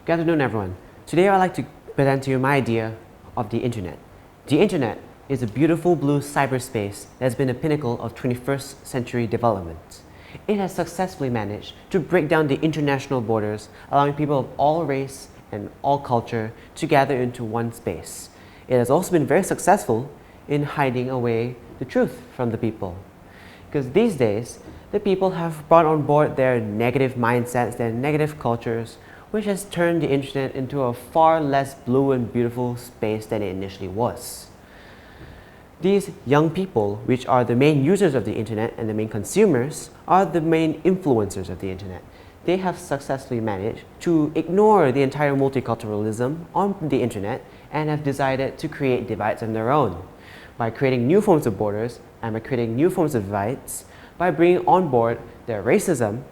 Good afternoon, everyone. Today I'd like to present to you my idea of the internet. The internet is a beautiful blue cyberspace that has been a pinnacle of 21st century development. It has successfully managed to break down the international borders, allowing people of all race and all culture to gather into one space. It has also been very successful in hiding away the truth from the people. Because these days, the people have brought on board their negative mindsets, their negative cultures, which has turned the internet into a far less blue and beautiful space than it initially was. These young people, which are the main users of the internet and the main consumers, are the main influencers of the internet. They have successfully managed to ignore the entire multiculturalism on the internet and have decided to create divides of their own by creating new forms of borders and by creating new forms of divides, by bringing on board their racism,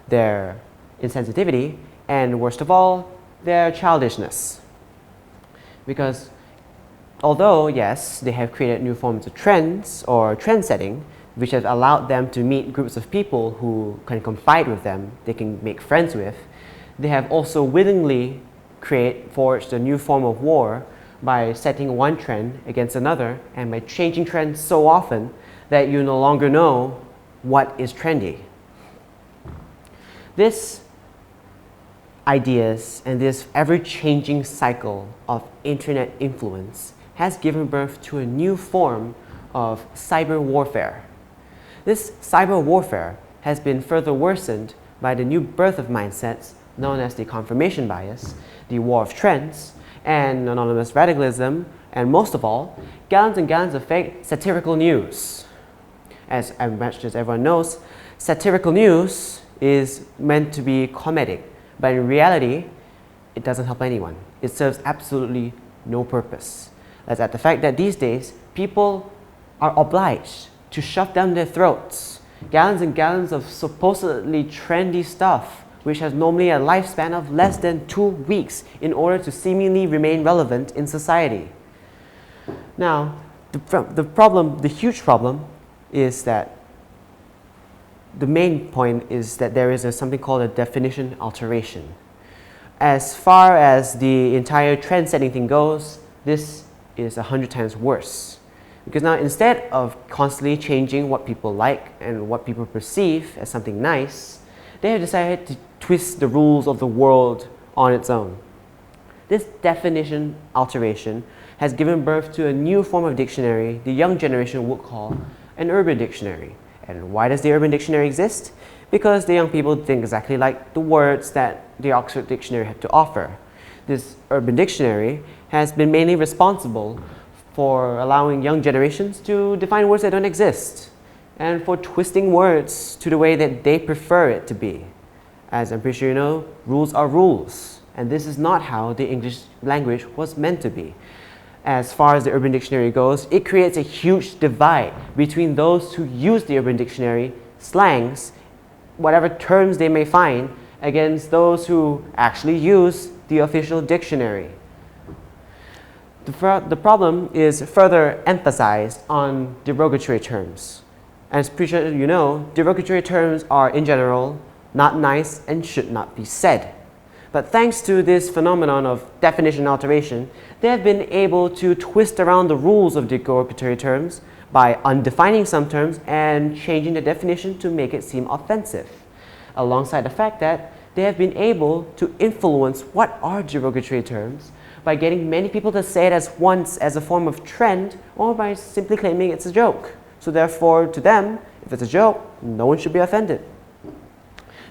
their insensitivity, and worst of all, their childishness. Because although, yes, they have created new forms of trends or trend setting, which have allowed them to meet groups of people who can confide with them, they can make friends with, they have also willingly forged a new form of war by setting one trend against another and by changing trends so often that you no longer know what is trendy. This ideas and this ever-changing cycle of internet influence has given birth to a new form of cyber warfare. This cyber warfare has been further worsened by the new birth of mindsets known as the confirmation bias, the war of trends, and anonymous radicalism, and most of all, gallons and gallons of fake satirical news. As much as everyone knows, satirical news is meant to be comedic, but in reality, it doesn't help anyone. It serves absolutely no purpose. That's at the fact that these days, people are obliged to shove down their throats gallons and gallons of supposedly trendy stuff, which has normally a lifespan of less than 2 weeks in order to seemingly remain relevant in society. Now, the huge problem is that the main point is that there is something called a definition alteration. As far as the entire trend setting thing goes, this is 100 times worse. Because now instead of constantly changing what people like and what people perceive as something nice, they have decided to twist the rules of the world on its own. This definition alteration has given birth to a new form of dictionary the young generation would call an urban dictionary. And why does the Urban Dictionary exist? Because the young people think exactly like the words that the Oxford Dictionary had to offer. This Urban Dictionary has been mainly responsible for allowing young generations to define words that don't exist and for twisting words to the way that they prefer it to be. As I'm pretty sure you know, rules are rules, and this is not how the English language was meant to be. As far as the Urban Dictionary goes, it creates a huge divide between those who use the Urban Dictionary, slangs, whatever terms they may find, against those who actually use the official dictionary. The problem is further emphasized on derogatory terms. As pretty sure you know, derogatory terms are in general not nice and should not be said. But thanks to this phenomenon of definition alteration, they have been able to twist around the rules of derogatory terms by undefining some terms and changing the definition to make it seem offensive. Alongside the fact that they have been able to influence what are derogatory terms by getting many people to say it as once as a form of trend or by simply claiming it's a joke. So therefore, to them, if it's a joke, no one should be offended.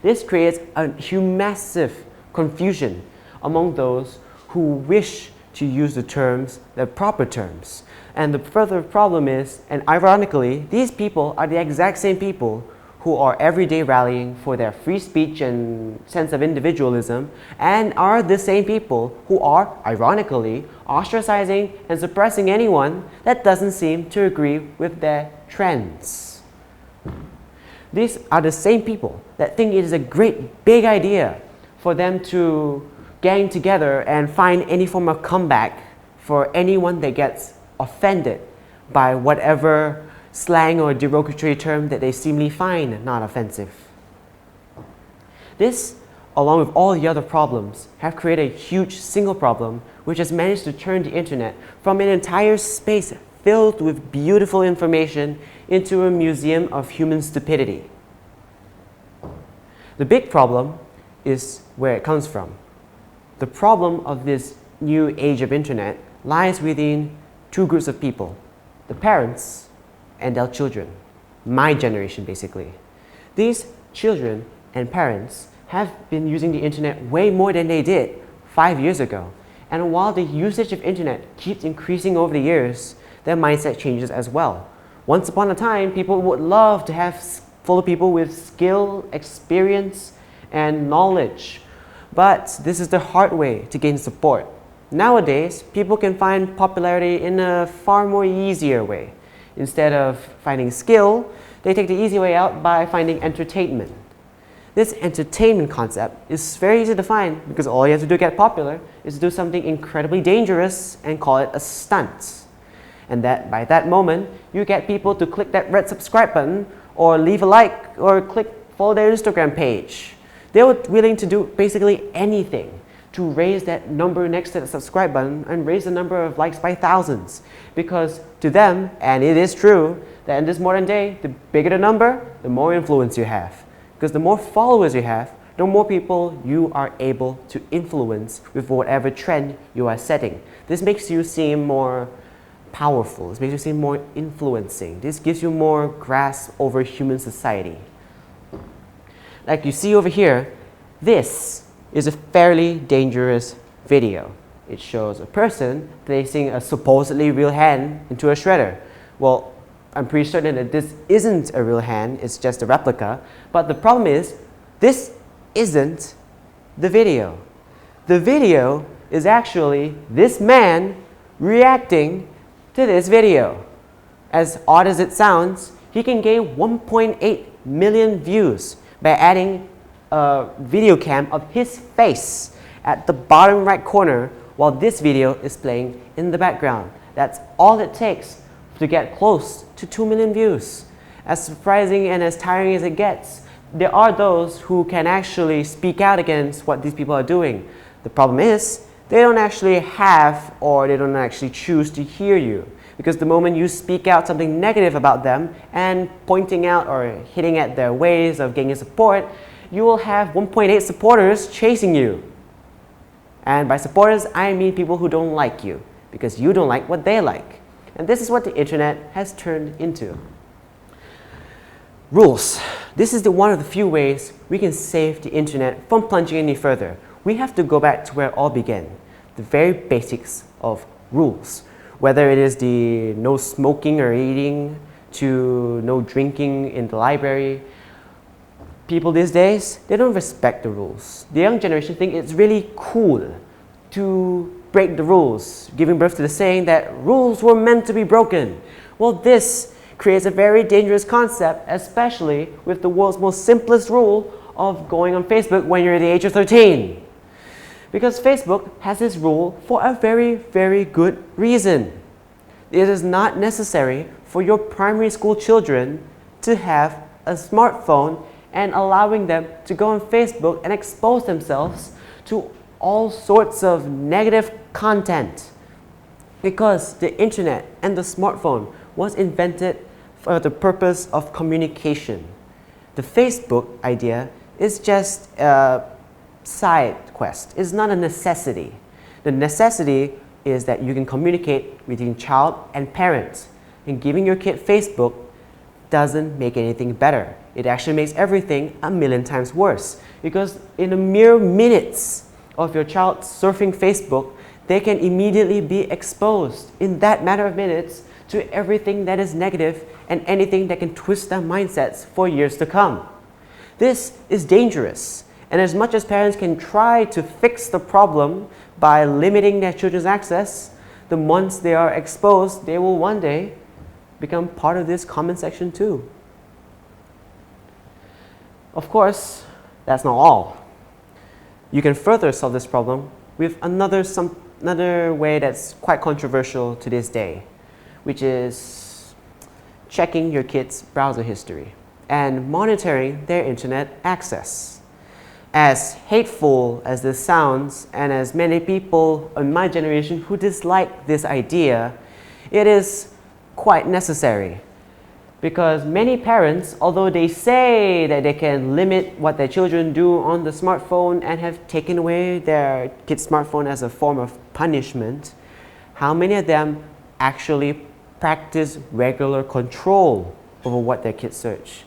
This creates a massive confusion among those who wish to use the proper terms. And the further problem is, and ironically, these people are the exact same people who are every day rallying for their free speech and sense of individualism, and are the same people who are, ironically, ostracizing and suppressing anyone that doesn't seem to agree with their trends. These are the same people that think it is a great big idea for them to gang together and find any form of comeback for anyone that gets offended by whatever slang or derogatory term that they seemingly find not offensive. This along with all the other problems, have created a huge single problem which has managed to turn the internet from an entire space filled with beautiful information into a museum of human stupidity. The big problem is where it comes from. The problem of this new age of internet lies within two groups of people, the parents and their children, my generation basically. These children and parents have been using the internet way more than they did 5 years ago. And while the usage of internet keeps increasing over the years, their mindset changes as well. Once upon a time, people would love to have full of people with skill, experience, and knowledge. But this is the hard way to gain support. Nowadays, people can find popularity in a far more easier way. Instead of finding skill, they take the easy way out by finding entertainment. This entertainment concept is very easy to find because all you have to do to get popular is to do something incredibly dangerous and call it a stunt. And that by that moment, you get people to click that red subscribe button or leave a like or follow their Instagram page. They were willing to do basically anything to raise that number next to the subscribe button and raise the number of likes by thousands. Because to them, and it is true, that in this modern day, the bigger the number, the more influence you have. Because the more followers you have, the more people you are able to influence with whatever trend you are setting. This makes you seem more powerful. This makes you seem more influencing. This gives you more grasp over human society. Like you see over here, this is a fairly dangerous video. It shows a person placing a supposedly real hand into a shredder. Well, I'm pretty certain that this isn't a real hand, it's just a replica. But the problem is, this isn't the video. The video is actually this man reacting to this video. As odd as it sounds, he can gain 1.8 million views by adding a video cam of his face at the bottom right corner while this video is playing in the background. That's all it takes to get close to 2 million views. As surprising and as tiring as it gets, there are those who can actually speak out against what these people are doing. The problem is, they don't actually have or they don't actually choose to hear you. Because the moment you speak out something negative about them and pointing out or hitting at their ways of gaining support, you will have 1.8 supporters chasing you. And by supporters, I mean people who don't like you because you don't like what they like. And this is what the internet has turned into. Rules. This is one of the few ways we can save the internet from plunging any further. We have to go back to where it all began, the very basics of rules. Whether it is the no smoking or eating to no drinking in the library. People these days, they don't respect the rules. The young generation think it's really cool to break the rules, giving birth to the saying that rules were meant to be broken. Well, this creates a very dangerous concept, especially with the world's most simplest rule of going on Facebook when you're the age of 13. Because Facebook has this rule for a very, very good reason. It is not necessary for your primary school children to have a smartphone and allowing them to go on Facebook and expose themselves to all sorts of negative content. Because the internet and the smartphone was invented for the purpose of communication. The Facebook idea is just a side quest. It's not a necessity. The necessity is that you can communicate between child and parents. And giving your kid Facebook doesn't make anything better. It actually makes everything a million times worse. Because in a mere minutes of your child surfing Facebook, they can immediately be exposed in that matter of minutes to everything that is negative and anything that can twist their mindsets for years to come. This is dangerous. And as much as parents can try to fix the problem by limiting their children's access, the once they are exposed, they will one day become part of this comment section too. Of course, that's not all. You can further solve this problem with another way that's quite controversial to this day, which is checking your kids' browser history and monitoring their internet access. As hateful as this sounds, and as many people in my generation who dislike this idea, it is quite necessary. Because many parents, although they say that they can limit what their children do on the smartphone and have taken away their kids' smartphone as a form of punishment, how many of them actually practice regular control over what their kids search?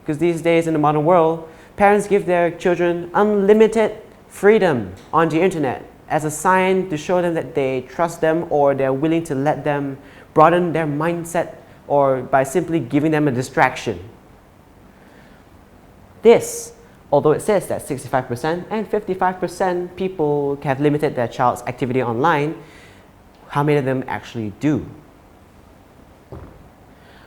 Because these days in the modern world, parents give their children unlimited freedom on the internet as a sign to show them that they trust them or they're willing to let them broaden their mindset, or by simply giving them a distraction. This, although it says that 65% and 55% people have limited their child's activity online, how many of them actually do?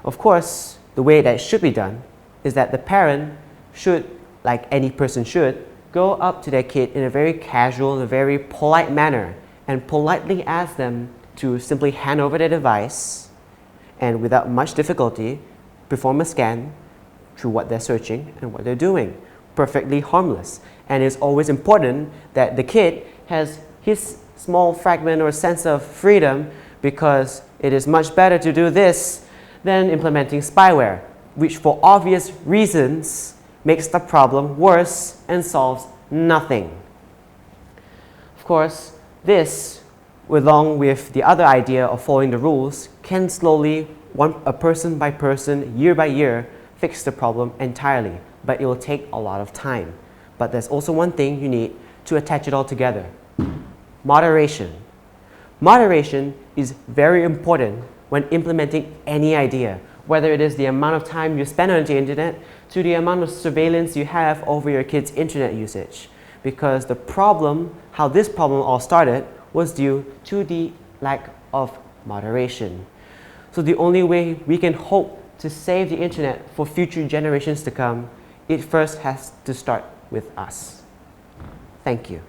Of course, the way that it should be done is that the parent should, like any person should, go up to their kid in a very casual and a very polite manner and politely ask them to simply hand over their device and without much difficulty perform a scan through what they're searching and what they're doing. Perfectly harmless. And it's always important that the kid has his small fragment or sense of freedom, because it is much better to do this than implementing spyware, which for obvious reasons makes the problem worse and solves nothing. Of course, this, along with the other idea of following the rules, can slowly, person by person, year by year, fix the problem entirely. But it will take a lot of time. But there's also one thing you need to attach it all together. Moderation. Moderation is very important when implementing any idea, whether it is the amount of time you spend on the internet to the amount of surveillance you have over your kids' internet usage. Because the problem, how this problem all started, was due to the lack of moderation. So the only way we can hope to save the internet for future generations to come, it first has to start with us. Thank you.